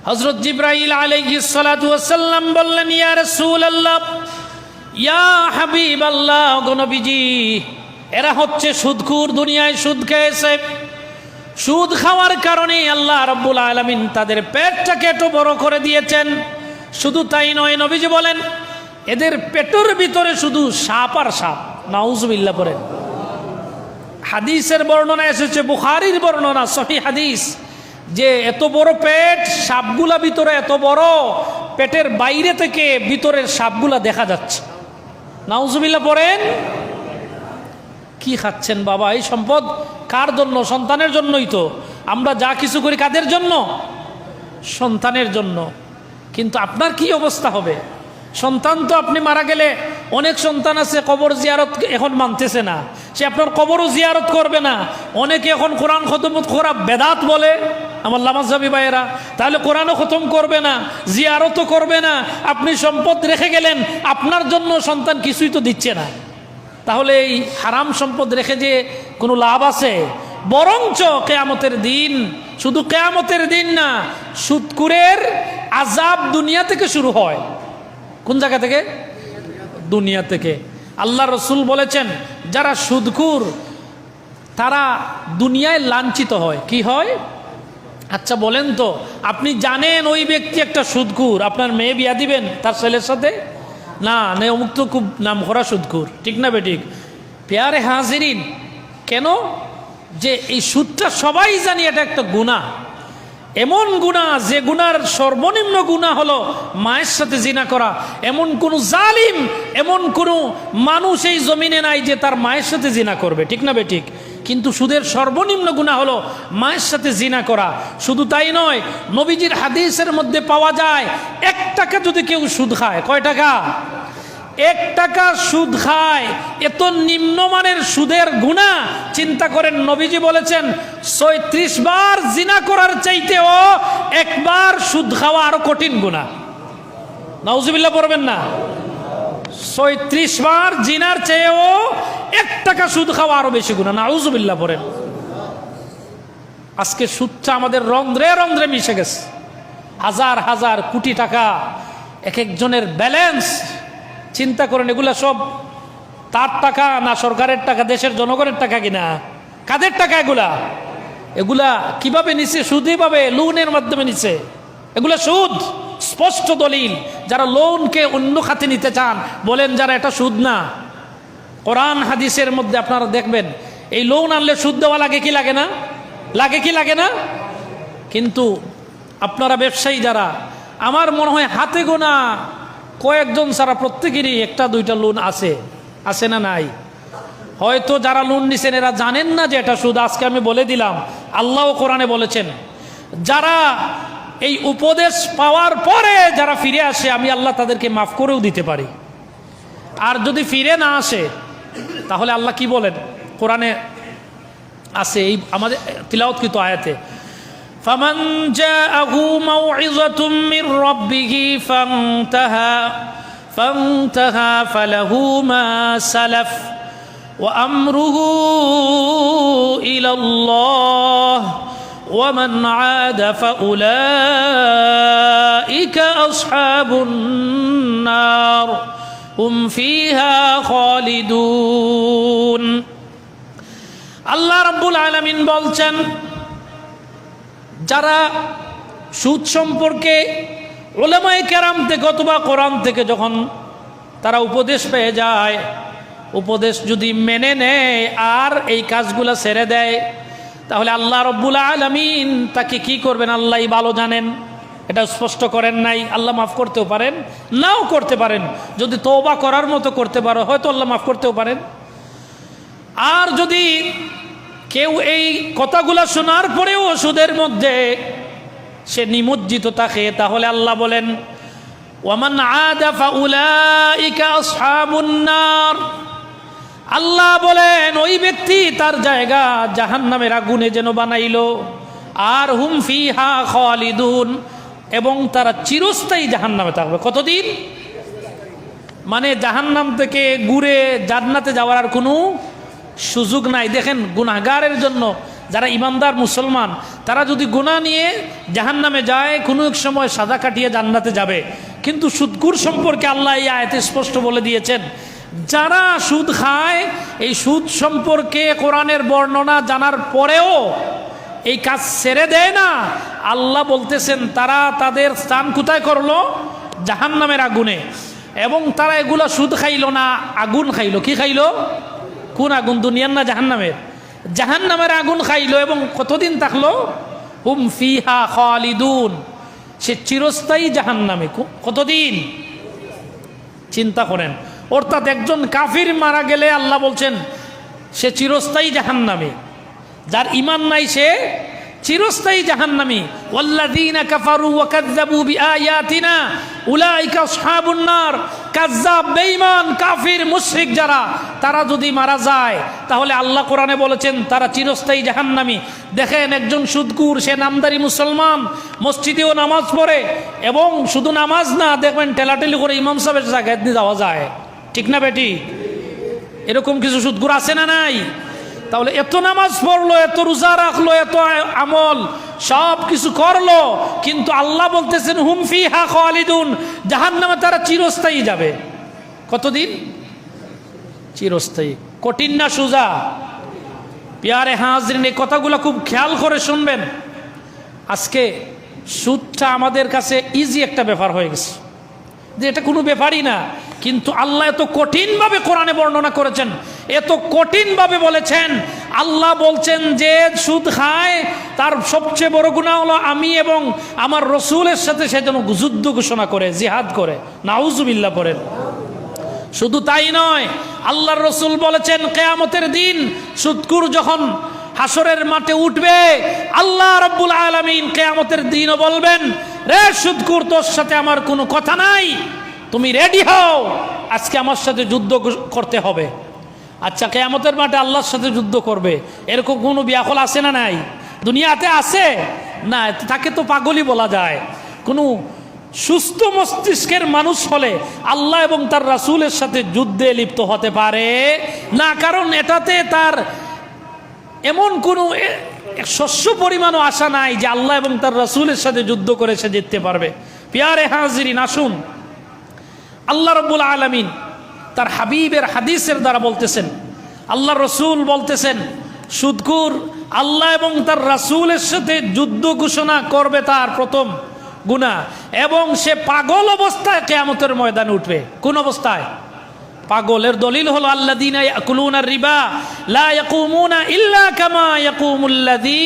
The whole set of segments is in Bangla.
হযরত জিবরাইল আলাইহিস সালাতু ওয়াস সালাম বললেন, ইয়া রাসূলুল্লাহ, ইয়া হাবিবাল্লাহ, গো নবীজি, এরা হচ্ছে সুদখোর, দুনিয়ায় সুদ খেয়েছে। সুদ খাওয়ার কারণে আল্লাহ রাব্বুল আলামিন তাদের পেটটাকে এত বড় করে দিয়েছেন। শুধু তাই নয়, নবীজি বলেন এদের পেটের ভিতরে শুধু সাপ আর সাপ। নাউজুবিল্লাহ পড়েন। হাদিসের বর্ণনা এসেছে, বুখারীর বর্ণনা, সহিহ হাদিস, যে এত বড় পেট, সাপগুলা ভিতরে এত বড়, পেটের বাইরে থেকে ভিতরের সাপগুলা দেখা যাচ্ছে। নাউজুবিল্লাহ পড়েন। কি খাচ্ছেন বাবা? এই সম্পদ কার জন্য? সন্তানের জন্যই তো। আমরা যা কিছু করি কাদের জন্য? সন্তানের জন্য। কিন্তু আপনার কি অবস্থা হবে? সন্তান তো আপনি মারা গেলে, অনেক সন্তান আছে কবর জিয়ারত এখন মানতেছে না, সে আপনার কবরও জিয়ারত করবে না। অনেকে এখন কোরআন খতম করা বেদাত বলে, আমার লামাজহাবি ভাইয়েরা, তাহলে কোরআনও খতম করবে না, জিয়ারতও করবে না। আপনি সম্পদ রেখে গেলেন, আপনার জন্য সন্তান কিছুই তো দিচ্ছে না। তাহলে এই হারাম সম্পদ রেখে যে কোনো লাভ আছে? বরঞ্চ কিয়ামতের দিন, শুধু কিয়ামতের দিন না, সুদখোরের আযাব দুনিয়া থেকে শুরু হয়। কোন জায়গা থেকে? দুনিয়া থেকে। আল্লাহ রসুল বলেছেন, যারা সুদখোর তারা দুনিয়ায় লাঞ্ছিত হয়। কি হয়? আচ্ছা বলেন তো, আপনি জানেন ওই ব্যক্তি একটা সুদখোর, আপনার মেয়ে বিয়া দিবেন তার ছেলের সাথে? না, অমুক তো খুব নাম করা সুদখোর, ঠিক না বেঠিক? পেয়ারে হাজিরিন, কেন? যে এই সুদটা সবাই জানি এটা একটা গুনাহ, এমন গুনাহ যে গুনার সর্বনিম্ন গুনাহ হলো মায়ের সাথে জিনা করা। এমন কোন জালিম, এমন কোন মানুষ এই জমিনে নাই যে তার মায়ের সাথে জিনা করবে, ঠিক না বেঠিক? কিন্তু সুদের সর্বনিম্ন গুনাহ হলো মায়ের সাথে জিনা করা। শুধু তাই নয়, নবীজির হাদিসের মধ্যে পাওয়া যায়, 1 টাকা যদি কেউ সুদ খায়, কয় টাকা? 1 টাকা সুদ খায়, এত নিম্নমানের সুদের গুনাহ। চিন্তা করেন, নবীজি বলেছেন 36 বার জিনা করার চাইতেও একবার সুদ খাওয়া আরো কঠিন গুনাহ। নাউজুবিল্লাহ পড়বেন না? 36 বার জিনার চেয়েও 1 টাকা সুদ খাওয়া আরো বেশি গুনাহ। নাউজুবিল্লাহ পড়েন। আজকে সুদটা আমাদের রন্ধ্রে রন্ধ্রে মিশে গেছে। হাজার হাজার কোটি টাকা এক একজনের ব্যালেন্স। চিন্তা করেন, এগুলা সব তার টাকা না সরকারের টাকা, দেশের জনগণের টাকা কিনা? কাদের টাকা এগুলা? এগুলা কিভাবে নিছে? সুদই পাবে, লোনের মাধ্যমে নিছে। এগুলা সুদ, স্পষ্ট দলিল। যারা লোনকে অন্য খাতে নিতে চান, বলেন যারা এটা সুদ না। কোরআন হাদিসের মধ্যে আপনারা দেখবেন, এই লোন আনলে সুদ দেওয়া লাগে কি লাগে না? লাগে কি লাগে না? কিন্তু আপনারা ব্যবসায়ী যারা, আমার মনে হয় হাতে গোনা কয়েকজন ছাড়া প্রত্যেকেরই 1-2টা লোন আছে। আছে না নাই? হয়তো যারা লোন নিছেন এরা জানেন না যে এটা সুদ। আজকে আমি বলে দিলাম, আল্লাহ কোরআনে বলেছেন, যারা এই উপদেশ পাওয়ার পরে যারা ফিরে আসে, আমি আল্লাহ তাদেরকে মাফ করেও দিতে পারি। আর যদি ফিরে না আসে, তাহলে আল্লাহ কি বলেন? কোরআনে আছে, এই আমাদের তিলাওয়াতকৃত আয়াতে, فمن جاءه موعظة من ربه فانتهى فله ما سلف وأمره إلى الله ومن عاد فأولئك أصحاب النار هم فيها خالدون। আল্লাহ রাব্বুল আলামিন বলছেন, যারা সুদ সম্পর্কে উলামায়ে কেরাম থেকে অথবা কোরআন থেকে যখন তারা উপদেশ পেয়ে যায়, উপদেশ যদি মেনে নেয় আর এই কাজগুলো ছেড়ে দেয়, তাহলে আল্লাহ রাব্বুল আলামিন তাকে কি করবেন আল্লাহই ভালো জানেন। এটা স্পষ্ট করেন নাই। আল্লাহ মাফ করতেও পারেন, নাও করতে পারেন। যদি তওবা করার মতো করতে পারো, হয়তো আল্লাহ মাফ করতেও পারেন। আর যদি কেউ এই কথাগুলো শোনার পরেও সুদের মধ্যে সে নিমজ্জিত থাকে, তাহলে আল্লাহ বলেন, ওয়ামান আদা ফাউলাইকা আসহাবুন নার। আল্লাহ বলেন ওই ব্যক্তি তার জায়গা জাহান্নামের আগুনে যেন বানাইলো। আর হুম ফিহা খালিদুন, এবং তারা চিরস্থায়ী জাহান্নামে থাকবে। কতদিন? মানে জাহান্নাম থেকে ঘুরে জান্নাতে যাওয়ার আর কোনো সুযোগ নাই। দেখেন, গুনাহগারের জন্য যারা ইমানদার মুসলমান তারা যদি গুনাহ নিয়ে জাহান্নামে যায় কোনো এক সময় সাজা কাটিয়ে জান্নাতে যাবে। কিন্তু সুদখোর সম্পর্কে আল্লাহ এই আয়াতে স্পষ্ট বলে দিয়েছেন, যারা সুদ খায় এই সুদ সম্পর্কে কোরআনের বর্ণনা জানার পরেও এই কাজ ছেড়ে দেয় না, আল্লাহ বলতেছেন তারা তাদের স্থান কোথায় করলো? জাহান্নামের আগুনে। এবং তারা এগুলা সুদ খাইলো না, আগুন খাইলো। কি খাইলো? কোন আগুন? দুনিয়ার না জাহান্নামের? জাহান্নামের আগুন খাইলো। এবং কতদিন থাকলো? হুম ফিহা খালিদুন, সে চিরস্থায়ী জাহান্নামে। কতদিন? চিন্তা করেন। অর্থাৎ একজন কাফির মারা গেলে আল্লাহ বলছেন সে চিরস্থায়ী জাহান্নামে, যার ঈমান নাই সে চিরস্থায়ী জাহান্নামী। ওয়াল্লাযীনা কাফারু ওয়া কাযযাবু বিআয়াতিনা উলাইকা আসহাবুন নার। কাযযাব, বেঈমান, কাফির, মুশরিক যারা, তারা যদি মারা যায় তাহলে আল্লাহ কোরআনে বলেছেন তারা চিরস্থায়ী জাহান্নামী। দেখেন একজন সুদখোর, সে নামদারি মুসলমান, মসজিদেও নামাজ পড়ে, এবং শুধু নামাজ না, দেখবেন ঠেলাঠেলি করে ইমাম সাহেবের জায়গায় নিয়ে যাওয়া যায়। ঠিক না বেটি? এরকম কিছু সুদখোর আছে না নাই? তাহলে এত নামাজ পড়লো, এত রোজা রাখলো, এত আমল সব কিছু করলো, কিন্তু আল্লাহ বলতেছেন হুম ফিহা খালিদুন, জাহান্নামে তারা চিরস্থায়ী যাবে। কতদিন? চিরস্থায়ী। কঠিন না সোজা? প্যারে হাজরিন, এই কথাগুলো খুব খেয়াল করে শুনবেন। আজকে সুদটা আমাদের কাছে ইজি একটা ব্যাপার হয়ে গেছে, যে এটা কোনো ব্যাপারই না। কিন্তু আল্লাহ এত কঠিনভাবে কোরআনে বর্ণনা করেছেন, এত কঠিনভাবে বলেছেন। আল্লাহ বলছেন যে সুদ খায় তার সবচেয়ে বড় গুনাহ হলো আমি এবং আমার রসুলের সাথে সে যেন যুদ্ধ ঘোষণা করে, জিহাদ করে। নাউজুবিল্লাহ পড়েন। শুধু তাই নয়, আল্লাহর রসুল বলেছেন কিয়ামতের দিন সুদখোর যখন হাসরের মাঠে উঠবে, আল্লাহ রাব্বুল আলামিন কিয়ামতের দিনও বলবেন, রে সুদখোর, তোর সাথে আমার কোনো কথা নাই, তুমি রেডি হও, আজকে আমার সাথে যুদ্ধ করতে হবে। আচ্ছা, কিয়ামতের মাঠে আল্লাহর সাথে যুদ্ধ করবে, এরকম কোনো ব্যাকুল আছে না নাই? দুনিয়াতে আছে না? তাকে তো পাগলই বলা যায়। কোনো সুস্থ মস্তিষ্কের মানুষ হলে আল্লাহ এবং তার রাসূলের সাথে যুদ্ধে লিপ্ত হতে পারে না, কারণ এটাতে তার এমন কোনো শস্য পরিমাণও আশা নাই যে আল্লাহ এবং তার রাসূলের সাথে যুদ্ধ করে সে জিততে পারবে। প্যারে হাজিরিন, আসুন, আল্লাহ রাব্বুল আলামিন তার হাবিবের হাদিসের দ্বারা বলতেছেন, আল্লাহ রসুল বলতেছেন সুদখোর আল্লাহ এবং তার রাসূলের সাথে যুদ্ধ ঘোষণা করবে তার প্রথম গুনাহ, এবং সে পাগল অবস্থায় কিয়ামতের ময়দানে উঠবে। কোন অবস্থায়? পাগলের দলিল হলো আল্লাযীনা ইয়াকুলুনা রিবা লা ইয়াকুমুনা ইল্লা কামা ইয়াকুমুল্লাযী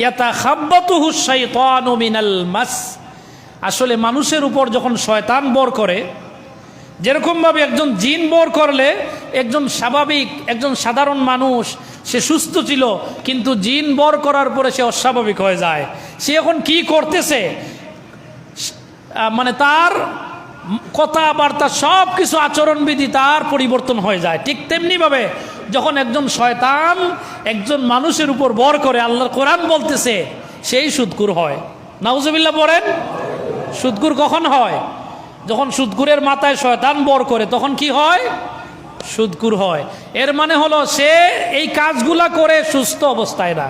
ইয়াতাখাব্বাতুহু শাইতানু মিনাল মাস। আসলে মানুষের উপর যখন শয়তান বর করে, যেরকমভাবে একজন জিন বর করলে একজন স্বাভাবিক, একজন সাধারণ মানুষ সে সুস্থ ছিল, কিন্তু জিন বর করার পরে সে অস্বাভাবিক হয়ে যায়। সে এখন কি করতেছে, মানে তার কথাবার্তা সব কিছু আচরণবিধি তার পরিবর্তন হয়ে যায়। ঠিক তেমনিভাবে যখন একজন শয়তান একজন মানুষের উপর বর করে, আল্লাহর কোরআন বলতেছে সেই সুদখোর হয়। নাউজুবিল্লাহ পড়েন। সুদখোর কখন হয়? যখন সুদখোরের মাথায় শয়তান বর করে, তখন কি হয়? সুদখোর হয়। এর মানে হলো সে এই কাজগুলা করে সুস্থ অবস্থায় না,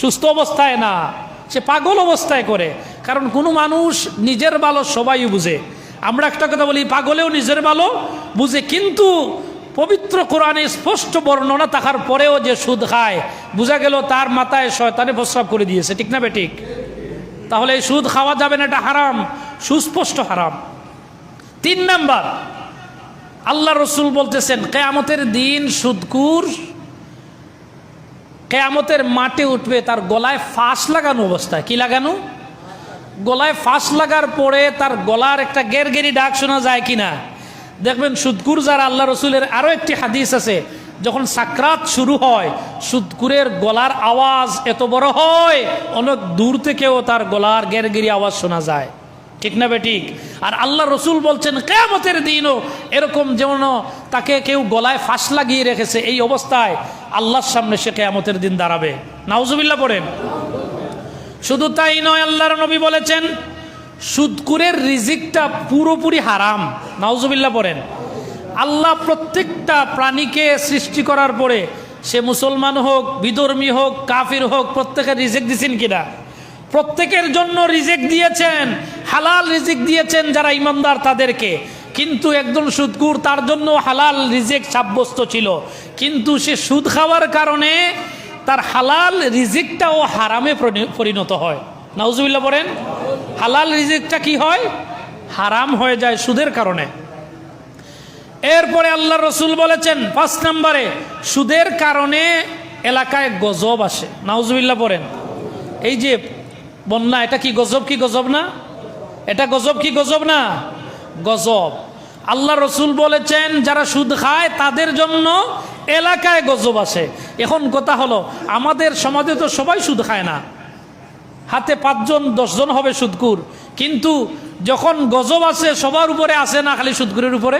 সুস্থ অবস্থায় না, সে পাগল অবস্থায় করে। কারণ কোনো মানুষ নিজের ভালো সবাই বুঝে। আমরা একটা কথা বলি, পাগলেও নিজের ভালো বুঝে, কিন্তু পবিত্র কোরআনে স্পষ্ট বর্ণনা থাকার পরেও যে সুদ খায়, বোঝা গেল তার মাথায় শয়তানে প্রস্রাব করে দিয়েছে। ঠিক না বেঠিক? তাহলে এই সুদ খাওয়া যাবে না, এটা হারাম, সুস্পষ্ট হারাম। 3 নাম্বার, আল্লাহ রসুল বলতেছেন কিয়ামতের দিন সুদখোর কিয়ামতের মাঠে উঠবে তার গলায় ফাঁস লাগানো অবস্থায়। কি লাগানো? গলায় ফাঁস লাগার পরে তার গলার একটা গেরগেরি ডাক শোনা যায় কিনা দেখবেন। সুদখোর যারা, আল্লাহ রসুলের আরও একটি হাদিস আছে, যখন সাকরাত শুরু হয় সুদখোরের গলার আওয়াজ এত বড় হয় অনেক দূর থেকেও তার গলার গেরগেরি আওয়াজ শোনা যায়। ঠিক না বেঠিক? আর আল্লাহ রসুল বলছেন কিয়ামতের দিনও এরকম, যেমন তাকে কেউ গলায় ফাঁস লাগিয়ে রেখেছে, এই অবস্থায় আল্লাহর সামনে সে কিয়ামতের দিন দাঁড়াবে। নাউজুবিল্লাহ পড়েন। শুধু তাই নয়, আল্লাহর নবী বলেছেন সুদখোরের রিজিকটা পুরোপুরি হারাম। নাউজুবিল্লাহ পড়েন। আল্লাহ প্রত্যেকটা প্রাণীকে সৃষ্টি করার পরে সে মুসলমান হোক, বিধর্মী হোক, কাফির হোক, প্রত্যেকের রিজিক দিয়েছেন কিনা? প্রত্যেকের জন্য রিজিক দিয়েছেন, হালাল রিজিক দিয়েছেন যারা ইমানদার তাদেরকে। কিন্তু একজন সুদখোর, তার জন্য হালাল রিজিক সাব্যস্ত ছিল, কিন্তু সে সুদ খাওয়ার কারণে তার হালাল রিজিকটাও হারামে পরিণত হয়। নাউজুবিল্লাহ বলেন। হালাল রিজিকটা কি হয়? হারাম হয়ে যায় সুদের কারণে। এরপরে আল্লাহ রসুল বলেছেন 5 নম্বরে, সুদের কারণে এলাকায় গজব আসে। নাউজুবিল্লাহ পড়েন। এই যে বন্যা, এটা কি গজব কি গজব না? এটা গজব কি গজব না? গজব। আল্লাহ রসুল বলেছেন যারা সুদ খায় তাদের জন্য এলাকায় গজব আসে। এখন কথা হলো, আমাদের সমাজে তো সবাই সুদ খায় না, হাতে 5 জন 10 জন হবে সুদখোর, কিন্তু যখন গজব আসে সবার উপরে আসে না, খালি সুদখোরের উপরে?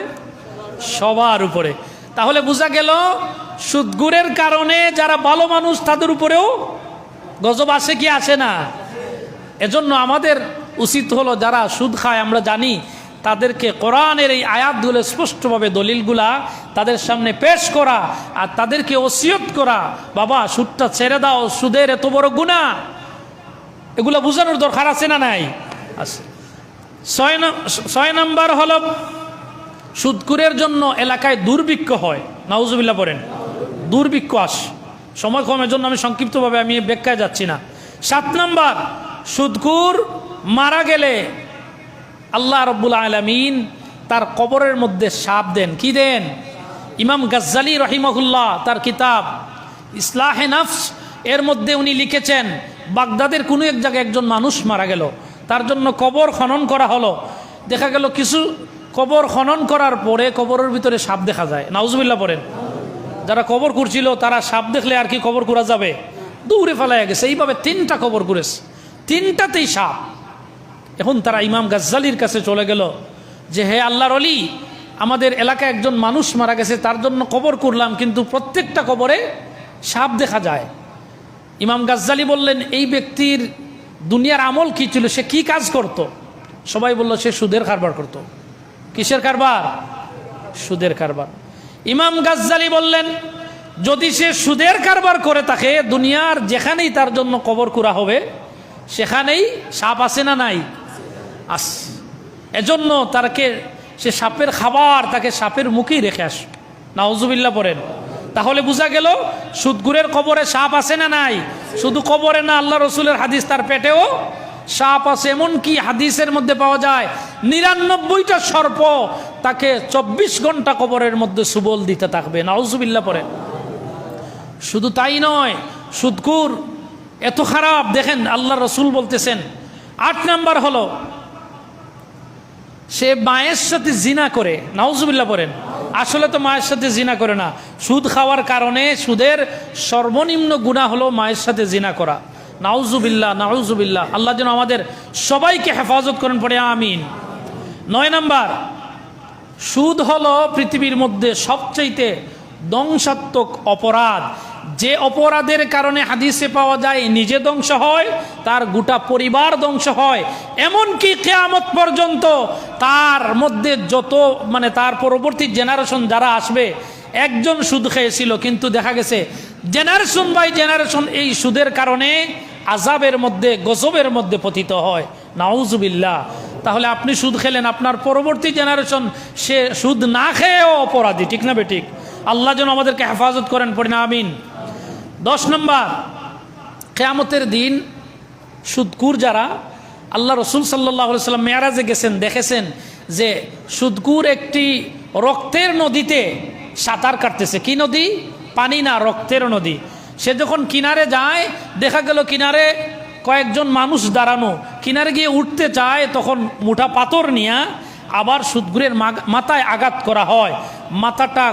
সবার উপরে। তাহলে বোঝা গেল সুদখোরের কারণে যারা ভালো মানুষ তাদের উপরেও গজব আসে কি আসে না? এজন্য আমাদের উচিত হলো যারা সুদ খায় আমরা জানি, তাদেরকে কোরআনের এই আয়াতগুলো স্পষ্টভাবে দলিলগুলা তাদের সামনে পেশ করা আর তাদেরকে ওসিয়ত করা, বাবা সুদটা ছেড়ে দাও, সুদের এত বড় গুনাহ, এগুলো বোঝানোর দরকার আছে না নাই? আছে। 6 নম্বর হলো সুদখোরের জন্য এলাকায় দুর্ভিক্ষ হয়। নাউজুবিল্লাহ পড়েন। দুর্ভিক্ষ আসে। সময় কমের জন্য আমি সংক্ষিপ্তভাবে আমি ব্যাখ্যায় যাচ্ছি না। 7 নম্বর, সুদখোর মারা গেলে আল্লাহ রাব্বুল আলামিন তার কবরের মধ্যে সাপ দেন। কি দেন? ইমাম গাজ্জালি রহিমাহুল্লাহ তার কিতাব ইসলাহে নফস এর মধ্যে উনি লিখেছেন, বাগদাদের কোনো এক জায়গায় একজন মানুষ মারা গেল, তার জন্য কবর খনন করা হলো। দেখা গেল কিছু কবর খনন করার পরে কবরের ভিতরে সাপ দেখা যায়। নাউজুবিল্লাহ পড়েন। যারা কবর করছিল তারা সাপ দেখলে আর কি কবর করা যাবে, দৌড়ে ফেলাইয়া গেছে। এইভাবে 3টা কবর করেছে, 3টাতেই সাপ। এখন তারা ইমাম গাজ্জালির কাছে চলে গেল যে, হে আল্লাহর ওলি, আমাদের এলাকায় একজন মানুষ মারা গেছে, তার জন্য কবর করলাম, কিন্তু প্রত্যেকটা কবরে সাপ দেখা যায়। ইমাম গাজ্জালি বললেন, এই ব্যক্তির দুনিয়ার আমল কি ছিল, সে কি কাজ করত? সবাই বলল, সে সুদের কারবার করত। কিসের কারবার? সুদের কারবার। ইমাম গাজ্জালি বললেন, যদি সে সুদের কারবার করে থাকে, দুনিয়ার যেখানেই তার জন্য কবর করা হবে সেখানেই সাপ আছে না নাই? আস। এজন্য তাকে সে সাপের খাবার, তাকে সাপের মুখেই রেখে আস। নাউজুবিল্লাহ পড়েন। তাহলে বোঝা গেল সুদখোরের কবরে সাপ আছে না নাই? শুধু কবরে না, আল্লাহ রসুলের হাদিস তার পেটেও সাপ আছে। এমনকি হাদিসের মধ্যে পাওয়া যায় 99টা সর্প তাকে 24 ঘন্টা কবরের মধ্যে সুবল দিতে থাকবে। নাউজুবিল্লাহ পড়েন। শুধু তাই নয়, সুদখোর এত খারাপ, দেখেন আল্লাহ রসুল বলতেছেন। 8 নম্বর হলো, সে মায়ের সাথে জিনা করে। নাউজুবিল্লাহ পড়েন। আসলে তো মায়ের সাথে জিনা করে না, সুদ খাওয়ার কারণে সুদের সর্বনিম্ন গুনাহ হলো মায়ের সাথে জিনা করা। নাউজুবিল্লাহ, নাউজুবিল্লাহ। আল্লাহ যেন আমাদের সবাইকে হেফাজত করেন, পড়ে আমিন। 9 নম্বর, সুদ হলো পৃথিবীর মধ্যে সবচাইতে ধ্বংসাত্মক অপরাধ। যে অপরাধের কারণে হাদিসে পাওয়া যায় নিজে ধ্বংস হয়, তার গোটা পরিবার ধ্বংস হয়, এমনকি কিয়ামত পর্যন্ত তার মধ্যে যত তার পরবর্তী জেনারেশন যারা আসবে, একজন সুদ খেয়েছিল কিন্তু দেখা গেছে জেনারেশন বাই জেনারেশন এই সুদের কারণে আযাবের মধ্যে, গজবের মধ্যে পতিত হয়। নাউজুবিল্লাহ। তাহলে আপনি সুদ খেলেন, আপনার পরবর্তী জেনারেশন সে সুদ না খেয়েও অপরাধী, ঠিক না বেঠিক? আল্লাহ যেন আমাদেরকে হেফাজত করেন, পড়ি না আমিন। 10 নম্বর, কিয়ামতের দিন সুদখোর যারা, আল্লাহ রসুল সাল্লাল্লাহু আলাইহি ওয়াসাল্লাম মেরাজে গেছেন, দেখেছেন যে সুদখোর একটি রক্তের নদীতে সাঁতার কাটতেছে। কি নদী? পানি না, রক্তের নদী। সে যখন কিনারে যায়, দেখা গেল কিনারে কয়েকজন মানুষ দাঁড়ানো, কিনারে গিয়ে উঠতে চায়, তখন মুঠা পাথর নিয়ে আবার সুদখোরের মাথায় আঘাত করা হয়। মাথাটা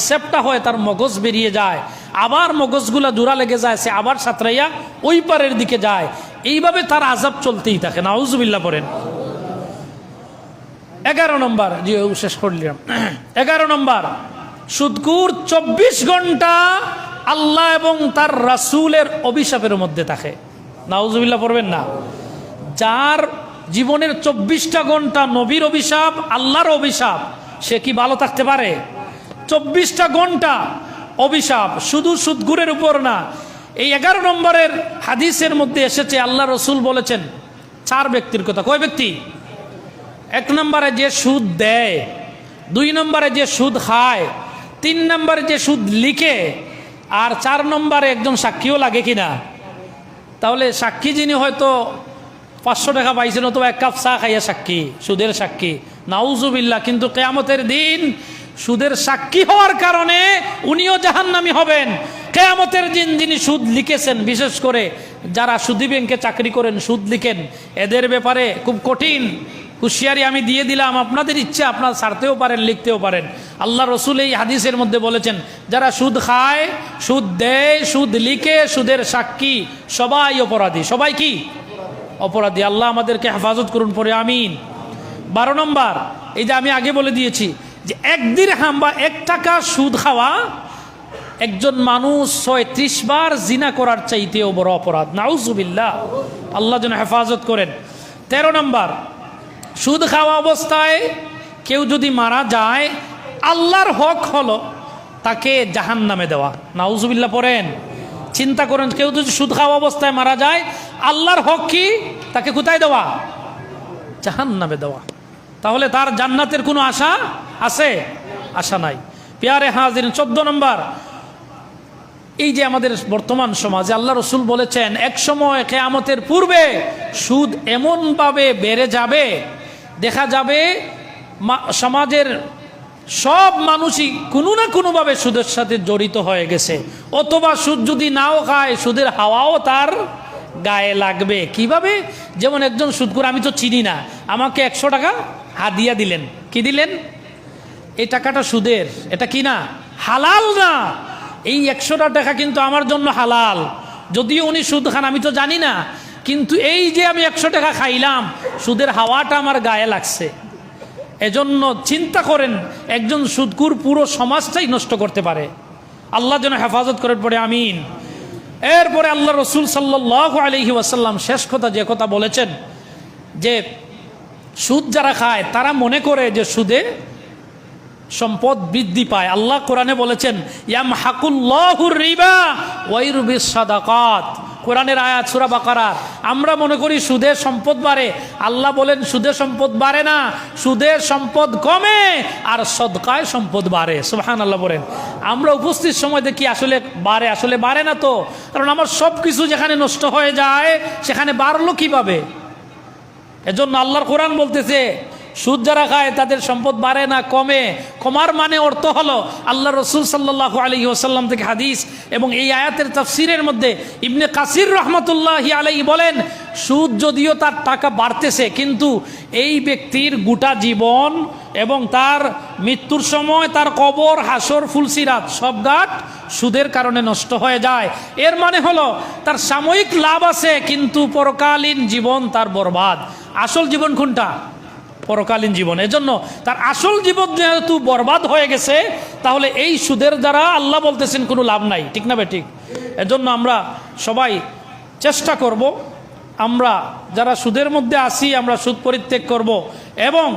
সেপটা হয়, তার মগজ বেরিয়ে যায়, আবার মগজগুলা জোড়া লেগে যায়, সে আবার সাঁতরাইয়া ওই পারের দিকে যায়। এইভাবে তার আযাব চলতেই থাকে। নাউজুবিল্লাহ পড়েন। 11 নম্বর, জি শেষ করলাম। 11 নম্বর, সুদখোর 24 ঘন্টা আল্লাহ এবং তার রাসূলের অভিশাপের মধ্যে থাকে। নাউজুবিল্লাহ পড়বেন না। যার জীবনের 24টা ঘন্টা নবীর অভিশাপ, আল্লাহর অভিশাপ, সে কি ভালো থাকতে পারে? 24টা ঘন্টা অভিশাপ, শুধু সুদঘুরের উপর না। এই 11 নম্বরের হাদিসের মধ্যে এসেছে, আল্লাহ রসুল বলেছেন 4 ব্যক্তির কথা। কয় ব্যক্তি? 1 নম্বরে যে সুদ দেয়, 2 নম্বরে যে সুদ খায়, 3 নম্বরে যে সুদ লিখে, আর 4 নম্বরে একজন সাক্ষীও লাগে কিনা। তাহলে সাক্ষী যিনি হয়তো 500 টাকা পাইছেন, অথবা 1 কাপ চা খাইয়া সাক্ষী, সুদের সাক্ষী, নাউজুবিল্লাহ। কিন্তু কিয়ামতের দিন সুদের সাক্ষী হওয়ার কারণে উনিও জাহান্নামী হবেন। কিয়ামতের দিন যিনি সুদ লিখেছেন, বিশেষ করে যারা সুদী ব্যাংকে চাকরি করেন, সুদ লিখেন, এদের ব্যাপারে খুব কঠিন হুঁশিয়ারি আমি দিয়ে দিলাম। আপনাদের ইচ্ছা, আপনারা ছাড়তেও পারেন, লিখতেও পারেন। আল্লাহ রসুল এই হাদিসের মধ্যে বলেছেন, যারা সুদ খায়, সুদ দেয়, সুদ লিখে, সুদের সাক্ষী, সবাই অপরাধী। সবাই কি? অপরাধী। আল্লাহ আমাদেরকে হেফাজত করুন, পরে আমিন। 12 নম্বর, এই যে আমি আগে বলে দিয়েছি যে 1 দিরহাম বা 1 টাকা সুদ খাওয়া একজন মানুষ 36 বার জিনা করার চাইতেও বড় অপরাধ। নাউজুবিল্লাহ, আল্লাহ যেন হেফাজত করেন। 13 নম্বর, সুদ খাওয়া অবস্থায় কেউ যদি মারা যায়, আল্লাহর হক হলো তাকে জাহান্নামে দেওয়া। নাউজুবিল্লাহ পড়েন। চিন্তা করেন, কেউ যদি সুদ খাওয়া অবস্থায় মারা যায়, আল্লাহর হক কি? তাকে কোথায় দেওয়া? জাহান্নামে দেওয়া। তাহলে তার জান্নাতের কোনো আশা আছে? আশা নাই। প্যারে হাজির। 14 নম্বর, এই যে আমাদের বর্তমান সমাজে আল্লাহ রসুল বলেছেন, এক সময় কিয়ামতের পূর্বে সুদ এমনভাবে বেড়ে যাবে, দেখা যাবে সমাজের সব মানুষই কোনো না কোনোভাবে সুদের সাথে জড়িত হয়ে গেছে, অথবা সুদ যদি নাও খায়, সুদের হাওয়াও তার গায়ে লাগবে। কিভাবে? যেমন একজন সুদখোর, আমি তো চিনি না, আমাকে 100 টাকা হাদিয়া দিলেন। কি দিলেন? এই টাকাটা সুদের, এটা কি না? হালাল না। এই 100টা টাকা কিন্তু আমার জন্য হালাল, যদিও উনি সুদ খান, আমি তো জানি না, কিন্তু এই যে আমি 100 টাকা খাইলাম, সুদের হাওয়াটা আমার গায়ে লাগছে। এজন্য চিন্তা করেন, একজন সুদখোর পুরো সমাজটাই নষ্ট করতে পারে। আল্লাহ যেন হেফাজত করেন, পড়ে আমিন। এরপরে আল্লাহ রসুল সাল্লাল্লাহু আলাইহি ওয়াসাল্লাম শেষ কথা যে কথা বলেছেন, যে সুদ যারা খায় তারা মনে করে যে সুদে সম্পদ বৃদ্ধি পায়। আল্লাহ কোরআনে বলেছেন, ইয়ামহাকুল্লাহুর রিবা ওয়া ইউরবিস সাদাকাত। কোরআনের আয়াত, সূরা বাকারা। আমরা মনে করি সুদে সম্পদ বাড়ে। আল্লাহ বলেন, সুদে সম্পদ বাড়ে না, সুদের সম্পদ কমে আর সদকায় সম্পদ বাড়ে। সুবহানাল্লাহ বলেন। আমরা উপস্থিত সময় দেখি আসলে বাড়ে, আসলে বাড়ে না তো। কারণ আমার সব কিছু যেখানে নষ্ট হয়ে যায়, সেখানে বাড়লো কিভাবে? এজন্য আল্লাহর কোরআন বলতেছে, সুদ যারা খায় তাদের সম্পদ বাড়ে না, কমে। কমার মানে অর্থ হলো, আল্লাহ রসুল সাল্লাল্লাহু আলাইহি ওয়াসাল্লাম থেকে হাদিস, এবং এই আয়াতের তাফসীরের মধ্যে ইবনে কাসির রহমতুল্লাহি আলাইহি বলেন, সুদ যদিও তার টাকা বাড়তেছে, কিন্তু এই ব্যক্তির গোটা জীবন এবং তার মৃত্যুর সময় তার কবর, হাসর, ফুলসিরাত সব ঘাট সুদের কারণে নষ্ট হয়ে যায়। এর মানে হলো তার সাময়িক লাভ আছে, কিন্তু পরকালীন জীবন তার বরবাদ। আসল জীবন কোনটা? পরকালীন জীবন। এজন্য তার আসল জীবন যেহেতু বরবাদ হয়ে গেছে, তাহলে এই সুদের দ্বারা আল্লাহ বলতেছেন কোনো লাভ নাই। ঠিক না ঠিক? এজন্য আমরা সবাই চেষ্টা করব, আমরা যারা সুদের মধ্যে আছি, আমরা সুদ পরিত্যাগ করব এবং